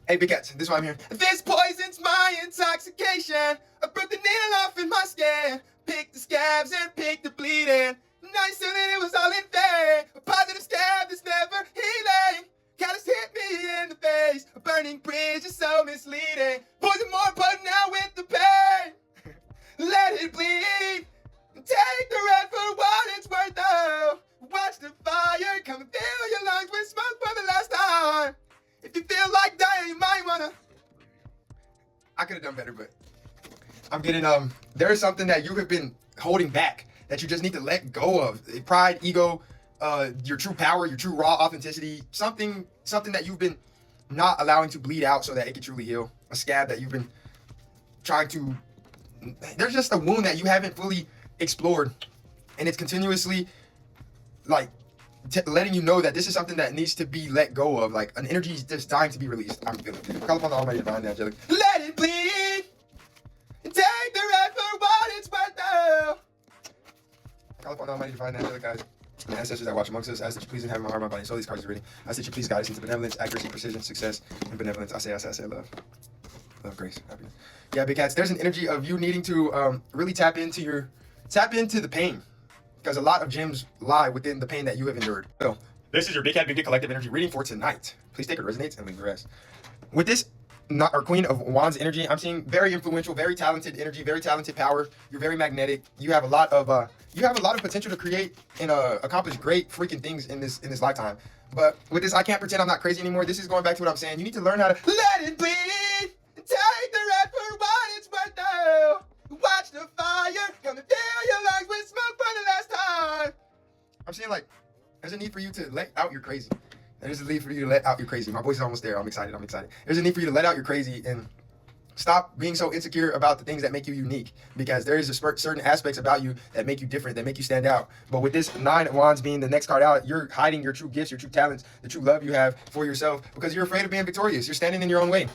Hey, Big Cats, this is why I'm here. This poison's my intoxication. I broke the needle off in my skin. Picked the scabs and picked the bleeding. Nice that it was all in vain. A positive scab that's never healing. Catalyst hit me in the face. A burning bridge is so misleading. Poison more potent now with the pain. Let it bleed. Take the red for what it's worth, though. Watch the fire come and fill your lungs with smoke for the last time. If you feel like dying, you might wanna. I could have done better, but I'm getting there is something that you have been holding back that you just need to let go of. Pride, ego, your true power, your true raw authenticity, something that you've been not allowing to bleed out so that it can truly heal. A scab that you've been trying to. There's just a wound that you haven't fully explored, and it's continuously like letting you know that this is something that needs to be let go of. Like an energy is just dying to be released. I'm feeling it. Call upon the Almighty Divine Angelic. Let it bleed. And take the red for what it's worth, though. Call upon the Almighty Divine Angelic, guys. And ancestors that watch amongst us, ask that you please inhabit my heart, my body, and soul. These cards are reading. I ask that you please guide us into benevolence, accuracy, precision, success, and benevolence. I say love. Love, grace, happiness. Yeah, Big Cats, there's an energy of you needing to really tap into the pain. Because a lot of gems lie within the pain that you have endured. So, this is your Big Cat Big Dick Collective Energy reading for tonight. Please take it resonates and leave the rest. With this, our Queen of Wands energy, I'm seeing very influential, very talented energy, very talented power. You're very magnetic. You have a lot of potential to create and accomplish great freaking things in this lifetime. But with this, I can't pretend I'm not crazy anymore. This is going back to what I'm saying. You need to learn how to let it bleed. Take the red for what it's worth, though. Watch the fire come and fill your lungs with smoke for the last time. I'm saying, like, there's a need for you to let out your crazy. There's a need for you to let out your crazy. My voice is almost there. I'm excited. There's a need for you to let out your crazy and stop being so insecure about the things that make you unique, because there is a certain aspects about you that make you different, that make you stand out. But with this Nine of Wands being the next card out, you're hiding your true gifts, your true talents, the true love you have for yourself, because you're afraid of being victorious. You're standing in your own way.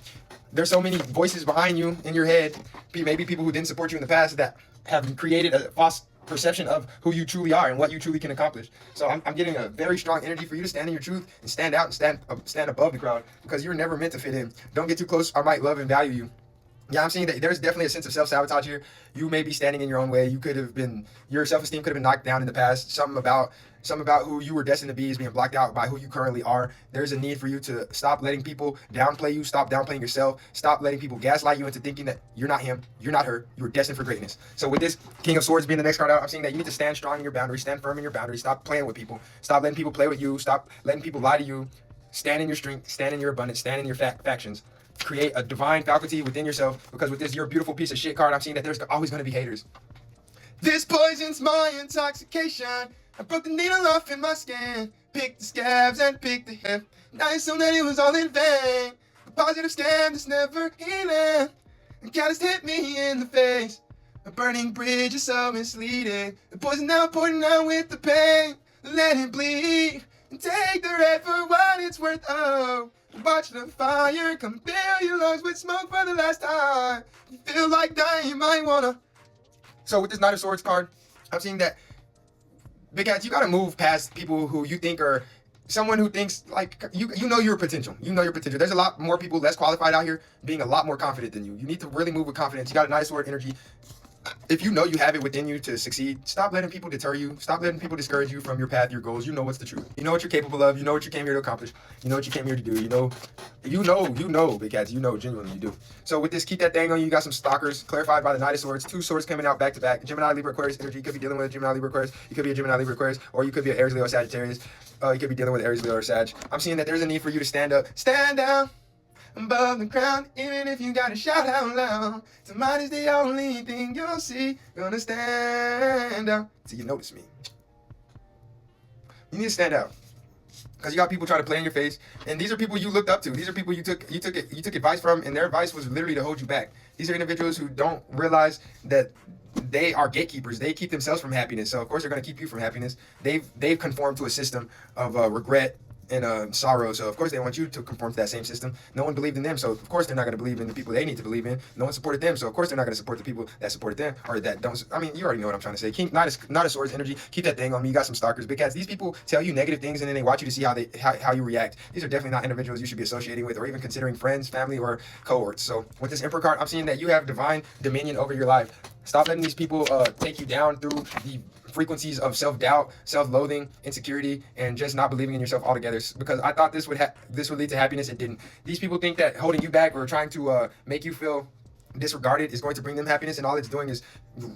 There's so many voices behind you in your head, maybe people who didn't support you in the past, that have created a false perception of who you truly are and what you truly can accomplish. So I'm getting a very strong energy for you to stand in your truth and stand out and stand above the crowd, because you're never meant to fit in. Don't get too close. I might love and value you. Yeah, I'm seeing that there's definitely a sense of self-sabotage here. You may be standing in your own way. Your self-esteem could have been knocked down in the past. Something about who you were destined to be is being blocked out by who you currently are. There's a need for you to stop letting people downplay you. Stop downplaying yourself. Stop letting people gaslight you into thinking that you're not him, you're not her, you're destined for greatness. So with this King of Swords being the next card out, I'm seeing that you need to stand strong in your boundaries, stand firm in your boundaries. Stop playing with people. Stop letting people play with you. Stop letting people lie to you. Stand in your strength, stand in your abundance, stand in your factions. Create a divine faculty within yourself, because with this, you're a beautiful piece of shit card. I'm seeing that there's always going to be haters. This poison's my intoxication. I broke the needle off in my skin. Picked the scabs and picked the hip. Now you assume that it was all in vain. A positive scam that's never healing. And catalyst hit me in the face. A burning bridge is so misleading. The poison now pouring out with the pain. Let it bleed. And take the red for what it's worth. Oh. Watch the fire come fill your lungs with smoke for the last time. You feel like dying, you might wanna. So with this Knight of Swords card, I'm seeing that, Big Cats, you gotta move past people who you think are someone who thinks like you know your potential. You know your potential. There's a lot more people less qualified out here being a lot more confident than you. You need to really move with confidence. You got a Knight of Sword energy. If you know you have it within you to succeed, stop letting people deter you. Stop letting people discourage you from your path, your goals. You know what's the truth. You know what you're capable of. You know what you came here to accomplish. You know what you came here to do. You know, Big Cats. You know, genuinely, you do. So with this, keep that thing on you. You got some stalkers, clarified by the Knight of Swords. Two swords coming out back to back. Gemini, Libra, Aquarius energy. You could be dealing with a Gemini, Libra, Aquarius. You could be a Gemini, Libra, Aquarius, or you could be an Aries, Leo, Sagittarius. You could be dealing with Aries, Leo, or Sag. I'm seeing that there's a need for you to stand up, stand down above the ground, even if you gotta shout out loud. Tonight is the only thing you'll see. Gonna stand out till you notice me. You need to stand out, because you got people trying to play in your face, and these are people you looked up to. These are people you took advice from, and their advice was literally to hold you back. These are individuals who don't realize that they are gatekeepers. They keep themselves from happiness, so of course they're going to keep you from happiness. They've conformed to a system of regret, sorrow. So of course they want you to conform to that same system. No one believed in them, so of course they're not going to believe in the people they need to believe in. No one supported them, so of course they're not going to support the people that supported them or that don't. I mean, you already know what I'm trying to say. Keep not a swords energy. Keep that thing on me. You got some stalkers, big cats. These people tell you negative things and then they watch you to see how you react. These are definitely not individuals you should be associating with or even considering friends, family, or cohorts. So with this Emperor card, I'm seeing that you have divine dominion over your life. Stop letting these people take you down through the frequencies of self-doubt, self-loathing, insecurity, and just not believing in yourself altogether. Because I thought this would lead to happiness. It didn't. These people think that holding you back or trying to make you feel disregarded is going to bring them happiness, and all it's doing is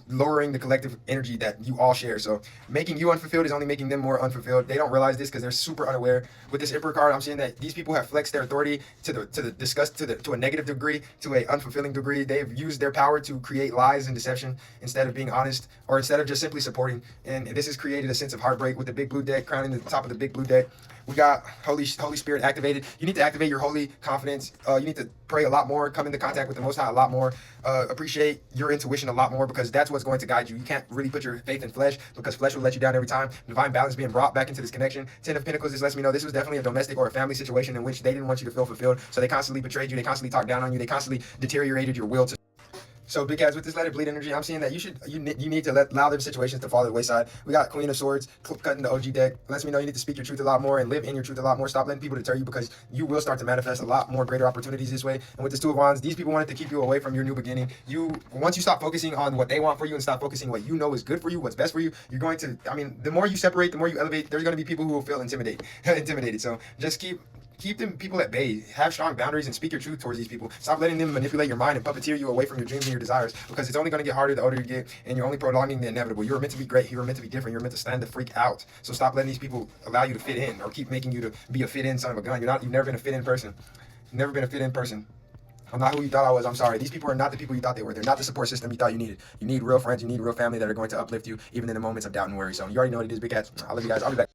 lowering the collective energy that you all share. So making you unfulfilled is only making them more unfulfilled. They don't realize this because they're super unaware. With this Emperor card, I'm seeing that these people have flexed their authority to a negative degree, to a unfulfilling degree. They've used their power to create lies and deception instead of being honest, or instead of just simply supporting. And this has created a sense of heartbreak. With the big blue deck crowning the top of the big blue deck, we got Holy Spirit activated. You need to activate your holy confidence. You need to pray a lot more, come into contact with the Most High a lot more, appreciate your intuition a lot more, because that's what's going to guide you. You can't really put your faith in flesh because flesh will let you down every time. Divine balance being brought back into this connection. Ten of Pentacles, this lets me know this was definitely a domestic or a family situation in which they didn't want you to feel fulfilled. So they constantly betrayed you. They constantly talked down on you. They constantly deteriorated your will to. So big guys, with this Let It Bleed energy, I'm seeing that you need to allow their situations to fall to the wayside. We got Queen of Swords cutting the OG deck. Lets me know you need to speak your truth a lot more and live in your truth a lot more. Stop letting people deter you, because you will start to manifest a lot more greater opportunities this way. And with this Two of Wands, these people wanted to keep you away from your new beginning. Once you stop focusing on what they want for you and stop focusing what you know is good for you, what's best for you, you're going to, I mean, the more you separate, the more you elevate, there's going to be people who will feel intimidated. So just keep them people at bay. Have strong boundaries and speak your truth towards these people. Stop letting them manipulate your mind and puppeteer you away from your dreams and your desires, because it's only going to get harder the older you get, and you're only prolonging the inevitable. You were meant to be great. You were meant to be different. You're meant to stand the freak out. So stop letting these people allow you to fit in or keep making you to be a fit-in son of a gun. You've never been a fit-in person. You've never been a fit-in person. I'm not who you thought I was. I'm sorry. These people are not the people you thought they were. They're not the support system you thought you needed. You need real friends. You need real family that are going to uplift you even in the moments of doubt and worry. So you already know what it is, big cats. I love you guys. I'll be back.